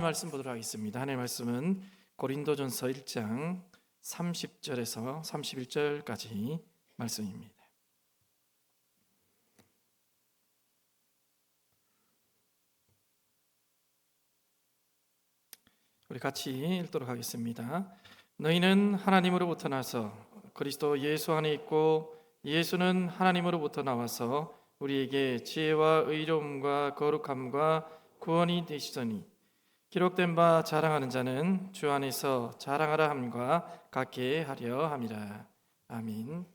말씀 보도록 하겠습니다. 하나님의 말씀은 고린도전서 1장 30절에서 31절까지 말씀입니다. 우리 같이 읽도록 하겠습니다. 너희는 하나님으로부터 나서 그리스도 예수 안에 있고 예수는 하나님으로부터 나와서 우리에게 지혜와 의로움과 거룩함과 구원이 되시더니 기록된 바 자랑하는 자는 주 안에서 자랑하라 함과 같게 하려 함이라. 아멘.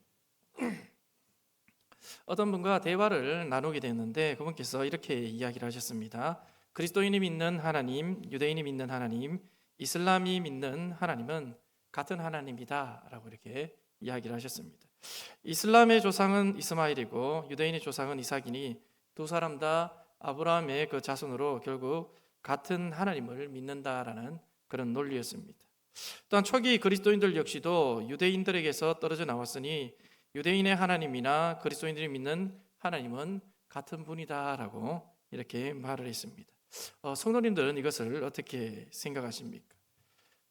어떤 분과 대화를 나누게 됐는데 그분께서 이렇게 이야기를 하셨습니다. 그리스도인이 믿는 하나님, 유대인이 믿는 하나님, 이슬람이 믿는 하나님은 같은 하나님이다 라고 이렇게 이야기를 하셨습니다. 이슬람의 조상은 이스마일이고 유대인의 조상은 이삭이니 두 사람 다 아브라함의 그 자손으로 결국 같은 하나님을 믿는다라는 그런 논리였습니다. 또한 초기 그리스도인들 역시도 유대인들에게서 떨어져 나왔으니 유대인의 하나님이나 그리스도인들이 믿는 하나님은 같은 분이다라고 이렇게 말을 했습니다. 성도님들은 이것을 어떻게 생각하십니까?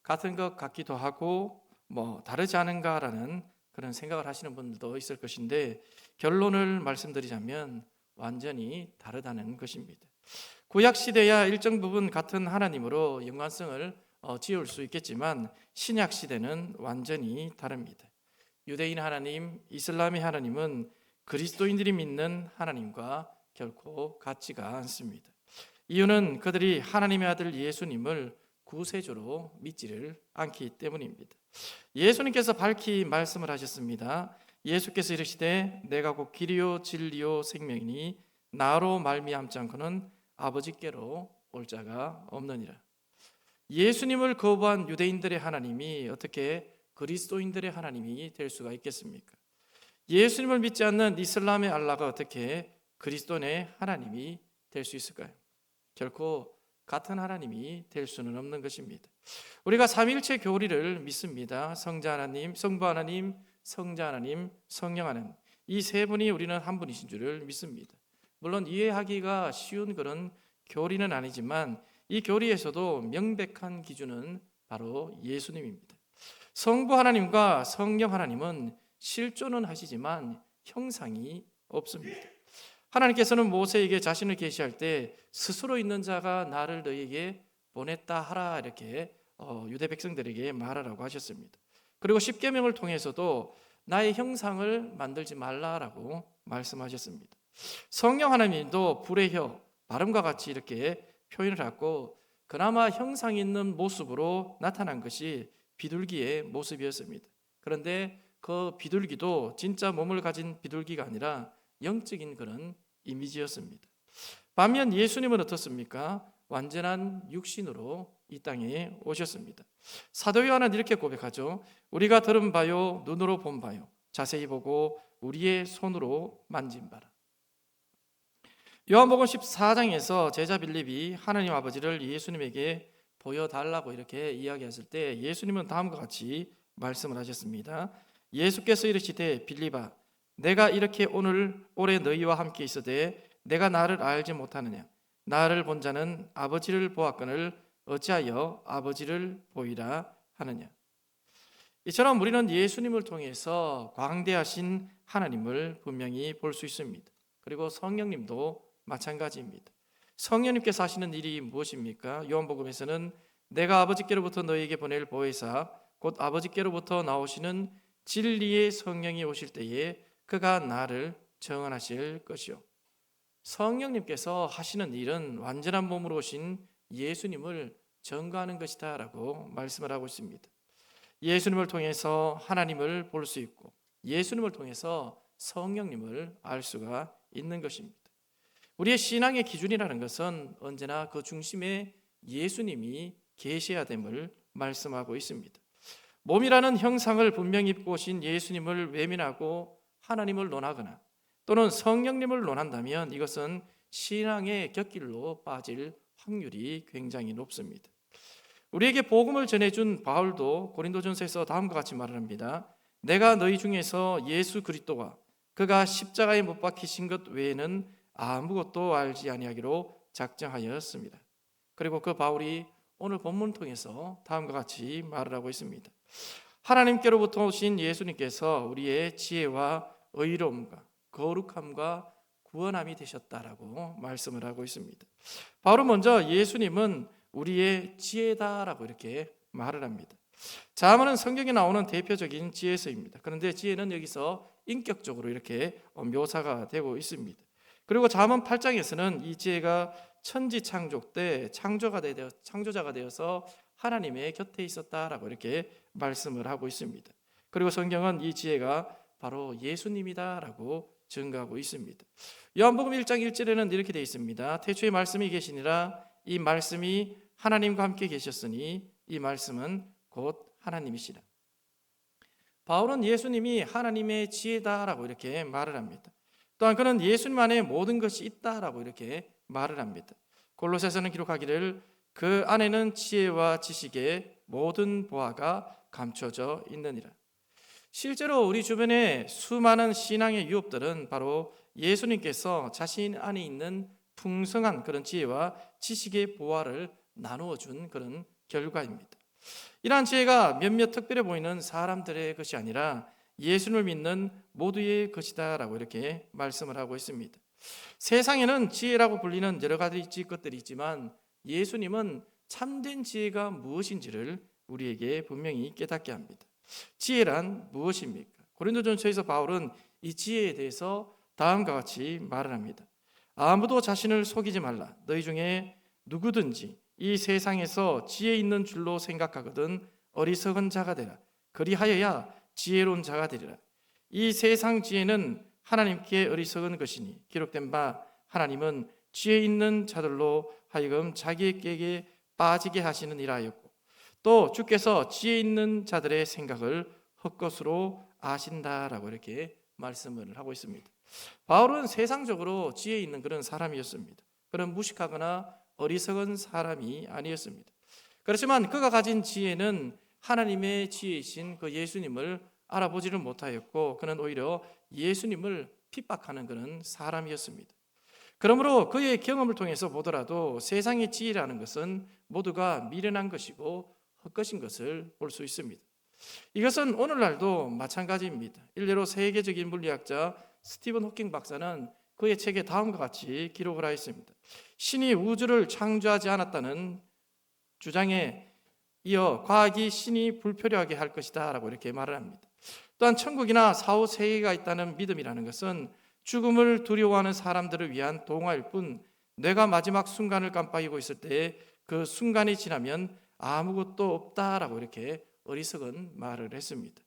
같은 것 같기도 하고 다르지 않은가라는 그런 생각을 하시는 분들도 있을 것인데 결론을 말씀드리자면 완전히 다르다는 것입니다. 구약 시대야 일정 부분 같은 하나님으로 연관성을 지을 수 있겠지만 신약 시대는 완전히 다릅니다. 유대인 하나님, 이슬람의 하나님은 그리스도인들이 믿는 하나님과 결코 같지가 않습니다. 이유는 그들이 하나님의 아들 예수님을 구세주로 믿지를 않기 때문입니다. 예수님께서 밝히 말씀을 하셨습니다. 예수께서 이르시되 내가 곧 길이요 진리요 생명이니 나로 말미암지 않고는 아버지께로 올 자가 없느니라. 예수님을 거부한 유대인들의 하나님이 어떻게 그리스도인들의 하나님이 될 수가 있겠습니까? 예수님을 믿지 않는 이슬람의 알라가 어떻게 그리스도인의 하나님이 될 수 있을까요? 결코 같은 하나님이 될 수는 없는 것입니다. 우리가 삼위일체 교리를 믿습니다. 성자 하나님, 성부 하나님, 성자 하나님, 성령 하나님, 이 세 분이 우리는 한 분이신 줄을 믿습니다. 물론 이해하기가 쉬운 그런 교리는 아니지만 이 교리에서도 명백한 기준은 바로 예수님입니다. 성부 하나님과 성령 하나님은 실존은 하시지만 형상이 없습니다. 하나님께서는 모세에게 자신을 계시할 때 스스로 있는 자가 나를 너희에게 보냈다 하라 이렇게 유대 백성들에게 말하라고 하셨습니다. 그리고 십계명을 통해서도 나의 형상을 만들지 말라라고 말씀하셨습니다. 성령 하나님도 불의 혀, 발음과 같이 이렇게 표현을 하고 그나마 형상 있는 모습으로 나타난 것이 비둘기의 모습이었습니다. 그런데 그 비둘기도 진짜 몸을 가진 비둘기가 아니라 영적인 그런 이미지였습니다. 반면 예수님은 어떻습니까? 완전한 육신으로 이 땅에 오셨습니다. 사도 요한은 이렇게 고백하죠. 우리가 들은 바요, 눈으로 본 바요, 자세히 보고 우리의 손으로 만진 바라. 요한복음 14장에서 제자 빌립이 하나님 아버지를 예수님에게 보여달라고 이렇게 이야기했을 때 예수님은 다음과 같이 말씀을 하셨습니다. 예수께서 이르시되 빌립아 내가 이렇게 오래 너희와 함께 있으되 내가 나를 알지 못하느냐? 나를 본 자는 아버지를 보았거늘 어찌하여 아버지를 보이라 하느냐? 이처럼 우리는 예수님을 통해서 광대하신 하나님을 분명히 볼 수 있습니다. 그리고 성령님도 마찬가지입니다. 성령님께서 하시는 일이 무엇입니까? 요한복음에서는 내가 아버지께로부터 너희에게 보낼 보혜사 곧 아버지께로부터 나오시는 진리의 성령이 오실 때에 그가 나를 정언하실 것이요. 성령님께서 하시는 일은 완전한 몸으로 오신 예수님을 증거하는 것이다 라고 말씀을 하고 있습니다. 예수님을 통해서 하나님을 볼 수 있고 예수님을 통해서 성령님을 알 수가 있는 것입니다. 우리의 신앙의 기준이라는 것은 언제나 그 중심에 예수님이 계셔야 됨을 말씀하고 있습니다. 몸이라는 형상을 분명히 입고 오신 예수님을 외면하고 하나님을 논하거나 또는 성령님을 논한다면 이것은 신앙의 곁길로 빠질 확률이 굉장히 높습니다. 우리에게 복음을 전해준 바울도 고린도전서에서 다음과 같이 말을 합니다. 내가 너희 중에서 예수 그리스도와 그가 십자가에 못 박히신 것 외에는 아무것도 알지 아니하기로 작정하였습니다. 그리고 그 바울이 오늘 본문 통해서 다음과 같이 말을 하고 있습니다. 하나님께로부터 오신 예수님께서 우리의 지혜와 의로움과 거룩함과 구원함이 되셨다라고 말씀을 하고 있습니다. 바로 먼저 예수님은 우리의 지혜다라고 이렇게 말을 합니다. 자문은 성경에 나오는 대표적인 지혜서입니다. 그런데 지혜는 여기서 인격적으로 이렇게 묘사가 되고 있습니다. 그리고 자문 8장에서는 이 지혜가 천지 창조 때 창조자가 되어서 하나님의 곁에 있었다라고 이렇게 말씀을 하고 있습니다. 그리고 성경은 이 지혜가 바로 예수님이다라고 증거하고 있습니다. 요한복음 1장 1절에는 이렇게 되어 있습니다. 태초에 말씀이 계시니라. 이 말씀이 하나님과 함께 계셨으니 이 말씀은 곧 하나님이시라. 바울은 예수님이 하나님의 지혜다라고 이렇게 말을 합니다. 또한 그는 예수님 안에 모든 것이 있다라고 이렇게 말을 합니다. 골로새서는 기록하기를 그 안에는 지혜와 지식의 모든 보화가 감춰져 있느니라. 실제로 우리 주변에 수많은 신앙의 유업들은 바로 예수님께서 자신 안에 있는 풍성한 그런 지혜와 지식의 보화를 나누어 준 그런 결과입니다. 이러한 지혜가 몇몇 특별해 보이는 사람들의 것이 아니라 예수님을 믿는 모두의 것이다라고 이렇게 말씀을 하고 있습니다. 세상에는 지혜라고 불리는 여러 가지 것들이 있지만 예수님은 참된 지혜가 무엇인지를 우리에게 분명히 깨닫게 합니다. 지혜란 무엇입니까? 고린도전서에서 바울은 이 지혜에 대해서 다음과 같이 말을 합니다. 아무도 자신을 속이지 말라. 너희 중에 누구든지 이 세상에서 지혜 있는 줄로 생각하거든 어리석은 자가 되라. 그리하여야 지혜로운 자가 되리라. 이 세상 지혜는 하나님께 어리석은 것이니 기록된 바 하나님은 지혜 있는 자들로 하여금 자기의 깨에 빠지게 하시는 이라 하였고 또 주께서 지혜 있는 자들의 생각을 헛것으로 아신다라고 이렇게 말씀을 하고 있습니다. 바울은 세상적으로 지혜 있는 그런 사람이었습니다. 그런 무식하거나 어리석은 사람이 아니었습니다. 그렇지만 그가 가진 지혜는 하나님의 지혜이신 그 예수님을 알아보지를 못하였고 그는 오히려 예수님을 핍박하는 그런 사람이었습니다. 그러므로 그의 경험을 통해서 보더라도 세상의 지혜라는 것은 모두가 미련한 것이고 헛것인 것을 볼 수 있습니다. 이것은 오늘날도 마찬가지입니다. 일례로 세계적인 물리학자 스티븐 호킹 박사는 그의 책에 다음과 같이 기록을 하였습니다. 신이 우주를 창조하지 않았다는 주장에 이어 과학이 신이 불필요하게 할 것이다 라고 이렇게 말을 합니다. 또한 천국이나 사후 세계가 있다는 믿음이라는 것은 죽음을 두려워하는 사람들을 위한 동화일 뿐 뇌가 마지막 순간을 깜빡이고 있을 때 그 순간이 지나면 아무것도 없다라고 이렇게 어리석은 말을 했습니다.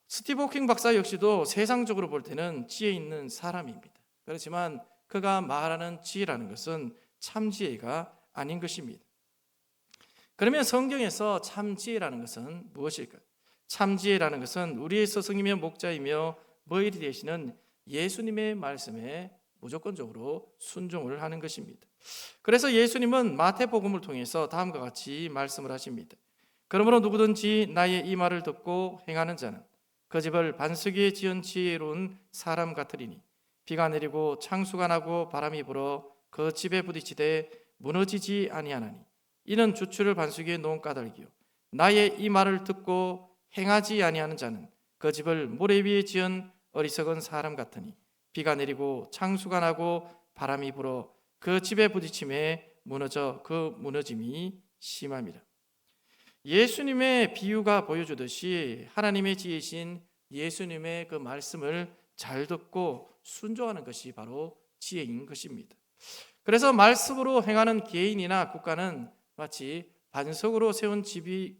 스티브 호킹 박사 역시도 세상적으로 볼 때는 지혜 있는 사람입니다. 그렇지만 그가 말하는 지혜라는 것은 참 지혜가 아닌 것입니다. 그러면 성경에서 참 지혜라는 것은 무엇일까요? 참 지혜라는 것은 우리의 스승이며 목자이며 모델이 되시는 예수님의 말씀에 무조건적으로 순종을 하는 것입니다. 그래서 예수님은 마태복음을 통해서 다음과 같이 말씀을 하십니다. 그러므로 누구든지 나의 이 말을 듣고 행하는 자는 그 집을 반석 위에 지은 지혜로운 사람 같으리니 비가 내리고 창수가 나고 바람이 불어 그 집에 부딪히되 무너지지 아니하나니 이는 주추를 반석 위에 놓은 까닭이요 나의 이 말을 듣고 행하지 아니하는 자는 그 집을 모래 위에 지은 어리석은 사람 같으니 비가 내리고 창수가 나고 바람이 불어 그 집에 부딪힘에 무너져 그 무너짐이 심함이라. 예수님의 비유가 보여주듯이 하나님의 지혜이신 예수님의 그 말씀을 잘 듣고 순종하는 것이 바로 지혜인 것입니다. 그래서 말씀으로 행하는 개인이나 국가는 마치 반석으로 세운 집에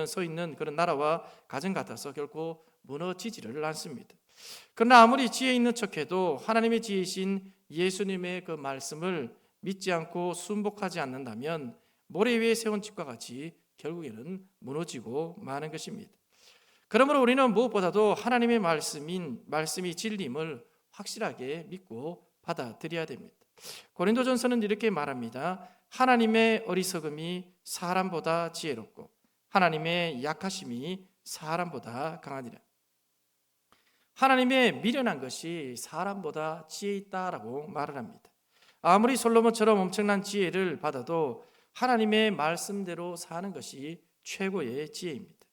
서 있는 그런 나라와 가정 같아서 결코 무너지지를 않습니다. 그러나 아무리 지혜 있는 척해도 하나님의 지혜이신 예수님의 그 말씀을 믿지 않고 순복하지 않는다면 모래 위에 세운 집과 같이 결국에는 무너지고 마는 것입니다. 그러므로 우리는 무엇보다도 하나님의 말씀이 진리임을 확실하게 믿고 받아들여야 됩니다. 고린도전서는 이렇게 말합니다. 하나님의 어리석음이 사람보다 지혜롭고 하나님의 약하심이 사람보다 강하니라. 하나님의 미련한 것이 사람보다 지혜 있다라고 말을 합니다. 아무리 솔로몬처럼 엄청난 지혜를 받아도 하나님의 말씀대로 사는 것이 최고의 지혜입니다.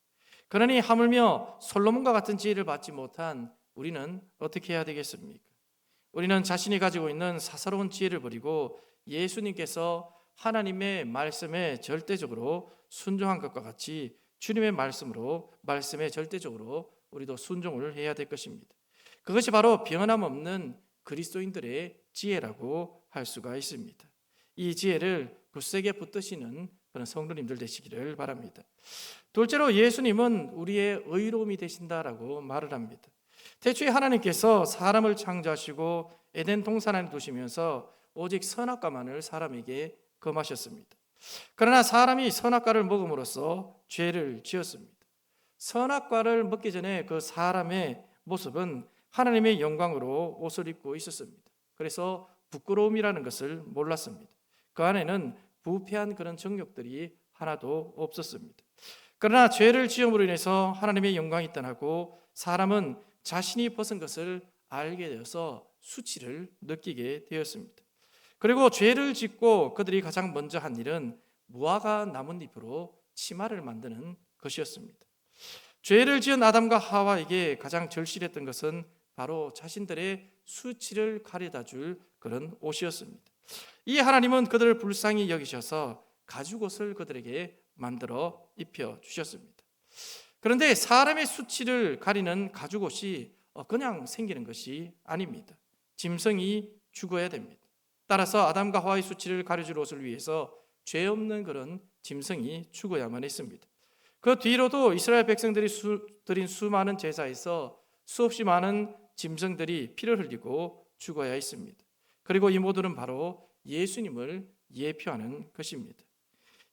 그러니 하물며 솔로몬과 같은 지혜를 받지 못한 우리는 어떻게 해야 되겠습니까? 우리는 자신이 가지고 있는 사사로운 지혜를 버리고 예수님께서 하나님의 말씀에 절대적으로 순종한 것과 같이 주님의 말씀에 절대적으로 우리도 순종을 해야 될 것입니다. 그것이 바로 변함없는 그리스도인들의 지혜라고 할 수가 있습니다. 이 지혜를 굳세게 붙드시는 그런 성도님들 되시기를 바랍니다. 둘째로 예수님은 우리의 의로움이 되신다라고 말을 합니다. 태초에 하나님께서 사람을 창조하시고 에덴 동산 안에 두시면서 오직 선악과만을 사람에게 금하셨습니다. 그러나 사람이 선악과를 먹음으로써 죄를 지었습니다. 선악과를 먹기 전에 그 사람의 모습은 하나님의 영광으로 옷을 입고 있었습니다. 그래서 부끄러움이라는 것을 몰랐습니다. 그 안에는 부패한 그런 정욕들이 하나도 없었습니다. 그러나 죄를 지음으로 인해서 하나님의 영광이 떠나고 사람은 자신이 벗은 것을 알게 되어서 수치를 느끼게 되었습니다. 그리고 죄를 짓고 그들이 가장 먼저 한 일은 무화과 나뭇잎으로 치마를 만드는 것이었습니다. 죄를 지은 아담과 하와에게 가장 절실했던 것은 바로 자신들의 수치를 가려다 줄 그런 옷이었습니다. 이 하나님은 그들을 불쌍히 여기셔서 가죽옷을 그들에게 만들어 입혀 주셨습니다. 그런데 사람의 수치를 가리는 가죽옷이 그냥 생기는 것이 아닙니다. 짐승이 죽어야 됩니다. 따라서 아담과 하와의 수치를 가려줄 옷을 위해서 죄 없는 그런 짐승이 죽어야만 했습니다. 그 뒤로도 이스라엘 백성들이 드린 수많은 제사에서 수없이 많은 짐승들이 피를 흘리고 죽어야 했습니다. 그리고 이 모두는 바로 예수님을 예표하는 것입니다.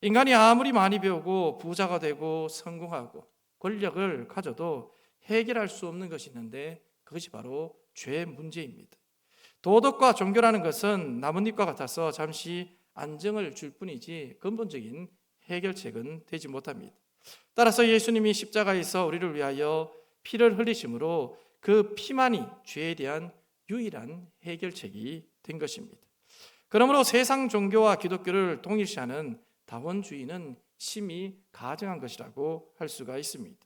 인간이 아무리 많이 배우고 부자가 되고 성공하고 권력을 가져도 해결할 수 없는 것이 있는데 그것이 바로 죄 문제입니다. 도덕과 종교라는 것은 나뭇잎과 같아서 잠시 안정을 줄 뿐이지 근본적인 해결책은 되지 못합니다. 따라서 예수님이 십자가에서 우리를 위하여 피를 흘리심으로 그 피만이 죄에 대한 유일한 해결책이 된 것입니다. 그러므로 세상 종교와 기독교를 동일시하는 다원주의는 심히 가증한 것이라고 할 수가 있습니다.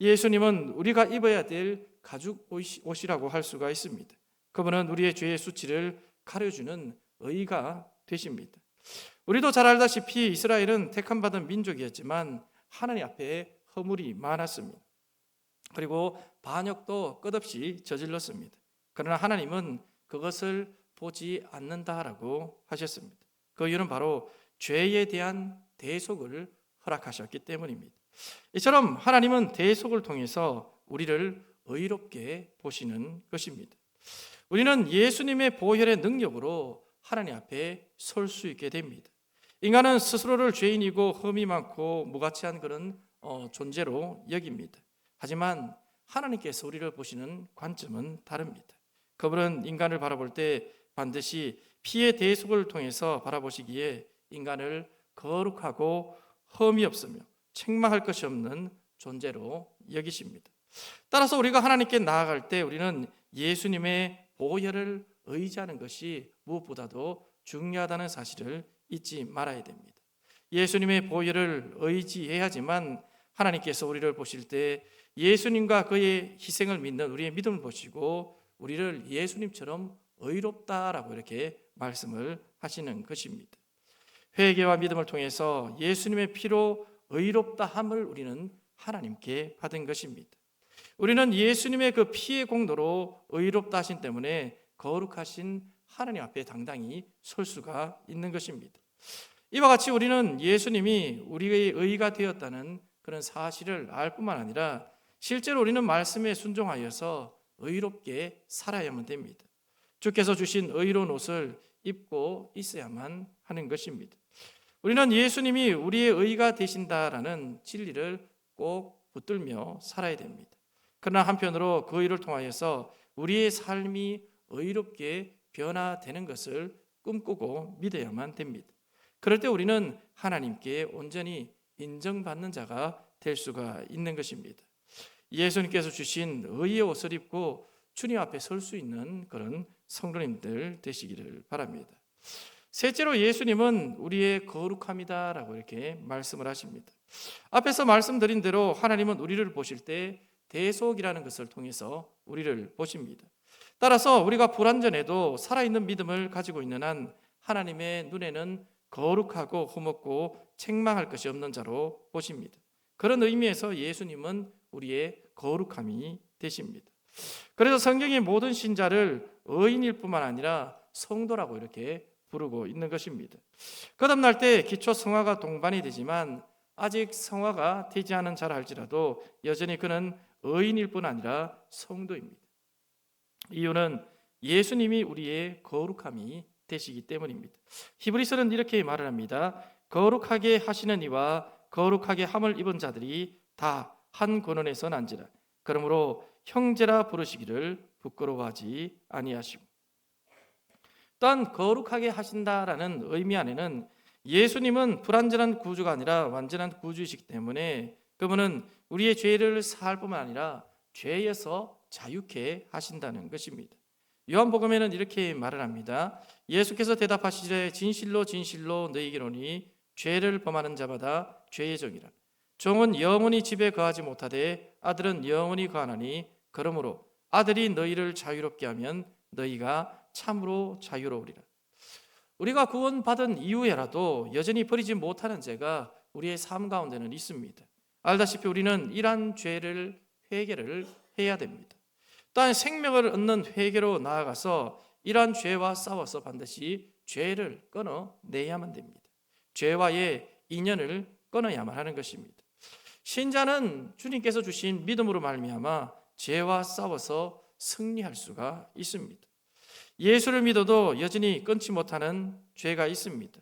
예수님은 우리가 입어야 될 가죽 옷이라고 할 수가 있습니다. 그분은 우리의 죄의 수치를 가려주는 의가 되십니다. 우리도 잘 알다시피 이스라엘은 택함받은 민족이었지만 하나님 앞에 허물이 많았습니다. 그리고 반역도 끝없이 저질렀습니다. 그러나 하나님은 그것을 보지 않는다라고 하셨습니다. 그 이유는 바로 죄에 대한 대속을 허락하셨기 때문입니다. 이처럼 하나님은 대속을 통해서 우리를 의롭게 보시는 것입니다. 우리는 예수님의 보혈의 능력으로 하나님 앞에 설 수 있게 됩니다. 인간은 스스로를 죄인이고 흠이 많고 무가치한 그런 존재로 여깁니다. 하지만 하나님께서 우리를 보시는 관점은 다릅니다. 그분은 인간을 바라볼 때 반드시 피의 대속을 통해서 바라보시기에 인간을 거룩하고 흠이 없으며 책망할 것이 없는 존재로 여기십니다. 따라서 우리가 하나님께 나아갈 때 우리는 예수님의 보혈을 의지하는 것이 무엇보다도 중요하다는 사실을 잊지 말아야 됩니다. 예수님의 보혈을 의지해야지만 하나님께서 우리를 보실 때 예수님과 그의 희생을 믿는 우리의 믿음을 보시고 우리를 예수님처럼 의롭다라고 이렇게 말씀을 하시는 것입니다. 회개와 믿음을 통해서 예수님의 피로 의롭다함을 우리는 하나님께 받은 것입니다. 우리는 예수님의 그 피의 공로로 의롭다 하신 때문에 거룩하신 하나님 앞에 당당히 설 수가 있는 것입니다. 이와 같이 우리는 예수님이 우리의 의가 되었다는 그런 사실을 알 뿐만 아니라 실제로 우리는 말씀에 순종하여서 의롭게 살아야만 됩니다. 주께서 주신 의로운 옷을 입고 있어야만 하는 것입니다. 우리는 예수님이 우리의 의가 되신다라는 진리를 꼭 붙들며 살아야 됩니다. 그러나 한편으로 그 의를 통하여서 우리의 삶이 의롭게 변화되는 것을 꿈꾸고 믿어야만 됩니다. 그럴 때 우리는 하나님께 온전히 인정받는 자가 될 수가 있는 것입니다. 예수님께서 주신 의의 옷을 입고 주님 앞에 설 수 있는 그런 성도님들 되시기를 바랍니다. 셋째로 예수님은 우리의 거룩함이다라고 이렇게 말씀을 하십니다. 앞에서 말씀드린 대로 하나님은 우리를 보실 때 대속이라는 것을 통해서 우리를 보십니다. 따라서 우리가 불완전해도 살아있는 믿음을 가지고 있는 한 하나님의 눈에는 거룩하고 흠없고 책망할 것이 없는 자로 보십니다. 그런 의미에서 예수님은 우리의 거룩함이 되십니다. 그래서 성경의 모든 신자를 의인일 뿐만 아니라 성도라고 이렇게 부르고 있는 것입니다. 거듭날 때 기초 성화가 동반이 되지만 아직 성화가 되지 않은 자라 할지라도 여전히 그는 의인일 뿐 아니라 성도입니다. 이유는 예수님이 우리의 거룩함이 되시기 때문입니다. 히브리서는 이렇게 말을 합니다. 거룩하게 하시는 이와 거룩하게 함을 입은 자들이 다 한 권원에서 난지라. 그러므로 형제라 부르시기를 부끄러워하지 아니하시고. 또한 거룩하게 하신다라는 의미 안에는 예수님은 불완전한 구주가 아니라 완전한 구주이시기 때문에 그분은 우리의 죄를 사할 뿐만 아니라 죄에서 자유케 하신다는 것입니다. 요한복음에는 이렇게 말을 합니다. 예수께서 대답하시되 진실로 진실로 너희에게 이르노니 죄를 범하는 자마다 죄의 종이라. 종은 영원히 집에 거하지 못하되 아들은 영원히 거하나니 그러므로 아들이 너희를 자유롭게 하면 너희가 참으로 자유로우리라. 우리가 구원받은 이후에라도 여전히 버리지 못하는 죄가 우리의 삶 가운데는 있습니다. 알다시피 우리는 이러한 죄를 회개를 해야 됩니다. 또한 생명을 얻는 회개로 나아가서 이러한 죄와 싸워서 반드시 죄를 끊어내야만 됩니다. 죄와의 인연을 끊어야만 하는 것입니다. 신자는 주님께서 주신 믿음으로 말미암아 죄와 싸워서 승리할 수가 있습니다. 예수를 믿어도 여전히 끊지 못하는 죄가 있습니다.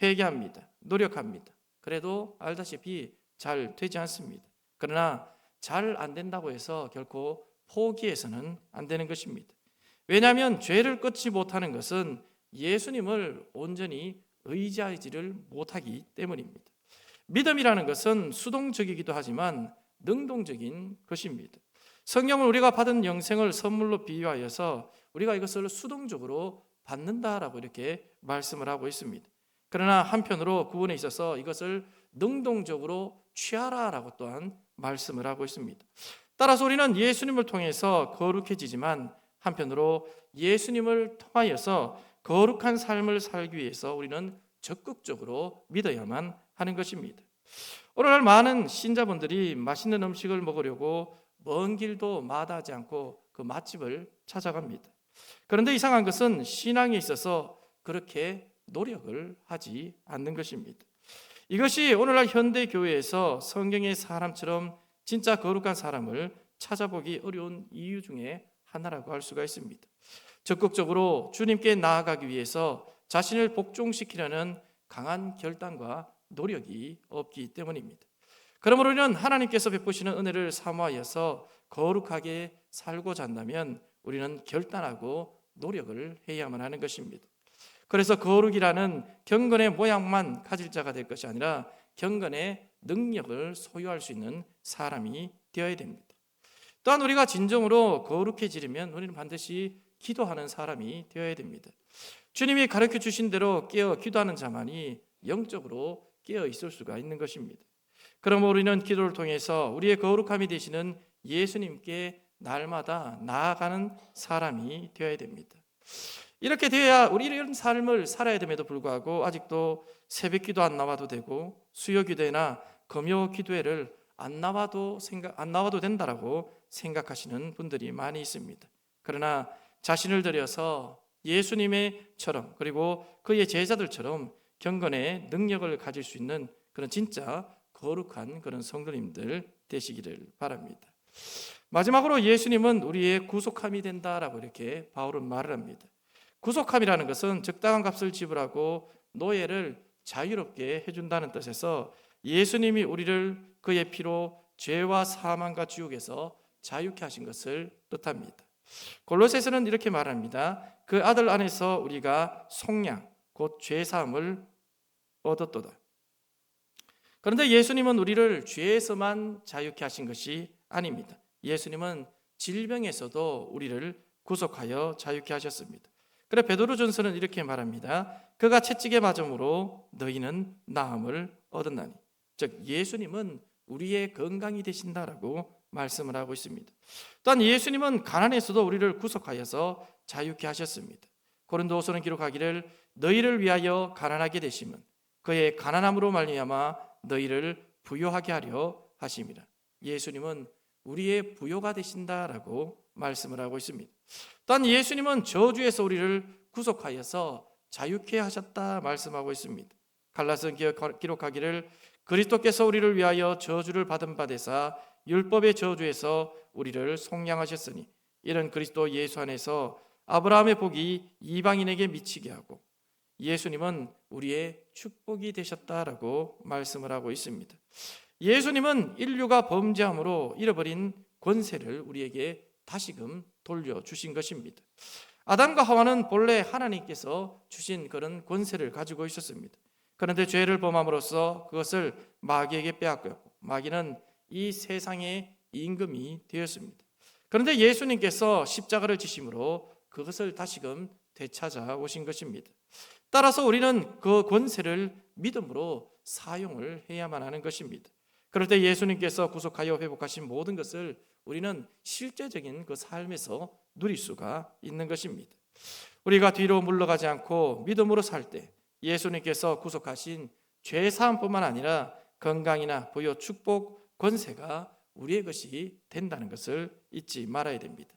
회개합니다. 노력합니다. 그래도 알다시피 잘 되지 않습니다. 그러나 잘 안 된다고 해서 결코 포기해서는 안 되는 것입니다. 왜냐하면 죄를 끊지 못하는 것은 예수님을 온전히 의지하지를 못하기 때문입니다. 믿음이라는 것은 수동적이기도 하지만 능동적인 것입니다. 성경은 우리가 받은 영생을 선물로 비유하여서 우리가 이것을 수동적으로 받는다라고 이렇게 말씀을 하고 있습니다. 그러나 한편으로 구원에 있어서 이것을 능동적으로 취하라라고 또한 말씀을 하고 있습니다. 따라서 우리는 예수님을 통해서 거룩해지지만 한편으로 예수님을 통하여서 거룩한 삶을 살기 위해서 우리는 적극적으로 믿어야만 하는 것입니다. 오늘날 많은 신자분들이 맛있는 음식을 먹으려고 먼 길도 마다하지 않고 그 맛집을 찾아갑니다. 그런데 이상한 것은 신앙에 있어서 그렇게 노력을 하지 않는 것입니다. 이것이 오늘날 현대 교회에서 성경의 사람처럼 진짜 거룩한 사람을 찾아보기 어려운 이유 중에 하나라고 할 수가 있습니다. 적극적으로 주님께 나아가기 위해서 자신을 복종시키려는 강한 결단과 노력이 없기 때문입니다. 그러므로 우리는 하나님께서 베푸시는 은혜를 사모하여서 거룩하게 살고자 한다면 우리는 결단하고 노력을 해야만 하는 것입니다. 그래서 거룩이라는 경건의 모양만 가질 자가 될 것이 아니라 경건의 능력을 소유할 수 있는 사람이 되어야 됩니다. 또한 우리가 진정으로 거룩해지려면 우리는 반드시 기도하는 사람이 되어야 됩니다. 주님이 가르쳐 주신 대로 깨어 기도하는 자만이 영적으로 깨어 있을 수가 있는 것입니다. 그러므로 우리는 기도를 통해서 우리의 거룩함이 되시는 예수님께 날마다 나아가는 사람이 되어야 됩니다. 이렇게 되어야 우리 이런 삶을 살아야 됨에도 불구하고 아직도 새벽 기도 안 나와도 되고 수요 기도회나 금요 기도회를 안 나와도 된다라고 생각하시는 분들이 많이 있습니다. 그러나 자신을 들여서 예수님의처럼 그리고 그의 제자들처럼 경건의 능력을 가질 수 있는 그런 진짜 거룩한 그런 성도님들 되시기를 바랍니다. 마지막으로 예수님은 우리의 구속함이 된다라고 이렇게 바울은 말을 합니다. 구속함이라는 것은 적당한 값을 지불하고 노예를 자유롭게 해준다는 뜻에서 예수님이 우리를 그의 피로 죄와 사망과 지옥에서 자유케 하신 것을 뜻합니다. 골로새서는 이렇게 말합니다. 그 아들 안에서 우리가 속량 곧 죄사함을 얻었도다. 그런데 예수님은 우리를 죄에서만 자유케 하신 것이 아닙니다. 예수님은 질병에서도 우리를 구속하여 자유케 하셨습니다. 그래 베드로전서는 이렇게 말합니다. 그가 채찍에 맞음으로 너희는 나음을 얻었나니. 즉 예수님은 우리의 건강이 되신다라고 말씀을 하고 있습니다. 또한 예수님은 가난에서도 우리를 구속하여서 자유케 하셨습니다. 고린도후서는 기록하기를 너희를 위하여 가난하게 되심은 그의 가난함으로 말미암아 너희를 부요하게 하려 하심이라. 예수님은 우리의 부요가 되신다라고 말씀을 하고 있습니다. 또한 예수님은 저주에서 우리를 구속하여서 자유케 하셨다 말씀하고 있습니다. 갈라디아서 기록하기를 그리스도께서 우리를 위하여 저주를 받은 바 되사 율법의 저주에서 우리를 속량하셨으니 이런 그리스도 예수 안에서 아브라함의 복이 이방인에게 미치게 하고 예수님은 우리의 축복이 되셨다라고 말씀을 하고 있습니다. 예수님은 인류가 범죄함으로 잃어버린 권세를 우리에게 다시금 돌려주신 것입니다. 아담과 하와는 본래 하나님께서 주신 그런 권세를 가지고 있었습니다. 그런데 죄를 범함으로써 그것을 마귀에게 빼앗겼고 마귀는 이 세상의 임금이 되었습니다. 그런데 예수님께서 십자가를 지심으로 그것을 다시금 되찾아 오신 것입니다. 따라서 우리는 그 권세를 믿음으로 사용을 해야만 하는 것입니다. 그럴 때 예수님께서 구속하여 회복하신 모든 것을 우리는 실제적인 그 삶에서 누릴 수가 있는 것입니다. 우리가 뒤로 물러가지 않고 믿음으로 살 때 예수님께서 구속하신 죄 사함뿐만 아니라 건강이나 부요, 축복, 권세가 우리의 것이 된다는 것을 잊지 말아야 됩니다.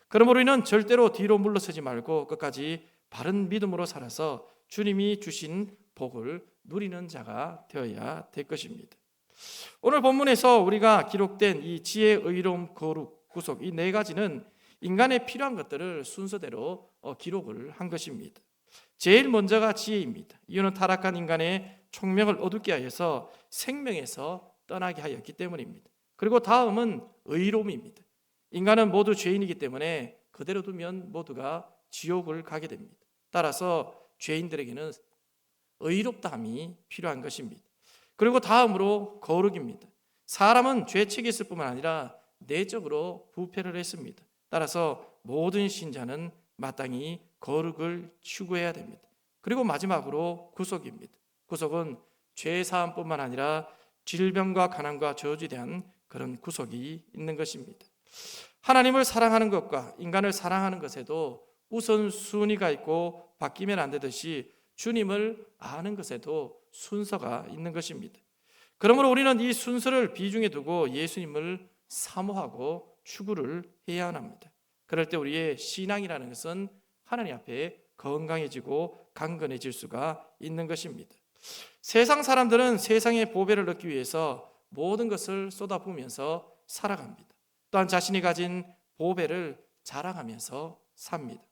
그러므로 우리는 절대로 뒤로 물러서지 말고 끝까지 바른 믿음으로 살아서 주님이 주신 복을 누리는 자가 되어야 될 것입니다. 오늘 본문에서 우리가 기록된 이 지혜, 의로움, 거룩, 구속 이 네 가지는 인간에 필요한 것들을 순서대로 기록을 한 것입니다. 제일 먼저가 지혜입니다. 이유는 타락한 인간의 총명을 어둡게 하여서 생명에서 떠나게 하였기 때문입니다. 그리고 다음은 의로움입니다. 인간은 모두 죄인이기 때문에 그대로 두면 모두가 지옥을 가게 됩니다. 따라서 죄인들에게는 의롭다함이 필요한 것입니다. 그리고 다음으로 거룩입니다. 사람은 죄책이 있을 뿐만 아니라 내적으로 부패를 했습니다. 따라서 모든 신자는 마땅히 거룩을 추구해야 됩니다. 그리고 마지막으로 구속입니다. 구속은 죄 사함뿐만 아니라 질병과 가난과 저주에 대한 그런 구속이 있는 것입니다. 하나님을 사랑하는 것과 인간을 사랑하는 것에도 우선순위가 있고 바뀌면 안 되듯이 주님을 아는 것에도 순서가 있는 것입니다. 그러므로 우리는 이 순서를 비중에 두고 예수님을 사모하고 추구를 해야 합니다. 그럴 때 우리의 신앙이라는 것은 하나님 앞에 건강해지고 강건해질 수가 있는 것입니다. 세상 사람들은 세상의 보배를 얻기 위해서 모든 것을 쏟아부으면서 살아갑니다. 또한 자신이 가진 보배를 자랑하면서 삽니다.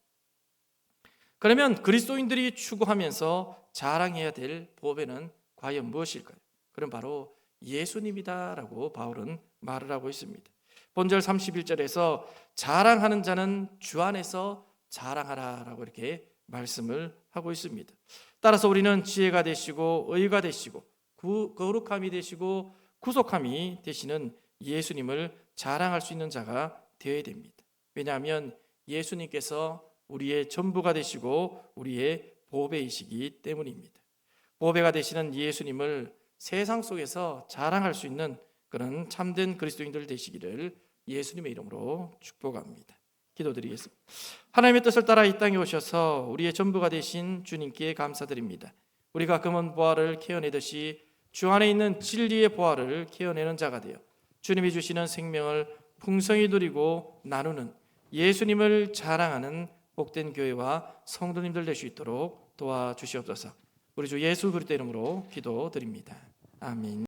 그러면 그리스도인들이 추구하면서 자랑해야 될 보배는 과연 무엇일까요? 그럼 바로 예수님이다라고 바울은 말을 하고 있습니다. 본절 31절에서 자랑하는 자는 주 안에서 자랑하라라고 이렇게 말씀을 하고 있습니다. 따라서 우리는 지혜가 되시고 의가 되시고 거룩함이 되시고 구속함이 되시는 예수님을 자랑할 수 있는 자가 되어야 됩니다. 왜냐하면 예수님께서 우리의 전부가 되시고 우리의 보배이시기 때문입니다. 보배가 되시는 예수님을 세상 속에서 자랑할 수 있는 그런 참된 그리스도인들 되시기를 예수님의 이름으로 축복합니다. 기도드리겠습니다. 하나님의 뜻을 따라 이 땅에 오셔서 우리의 전부가 되신 주님께 감사드립니다. 우리가 금은 보화를 캐어내듯이 주 안에 있는 진리의 보화를 캐어내는 자가 되어 주님이 주시는 생명을 풍성히 누리고 나누는 예수님을 자랑하는 복된 교회와 성도님들 될 수 있도록 도와주시옵소서. 우리 주 예수 그리스도 이름으로 기도드립니다. 아멘.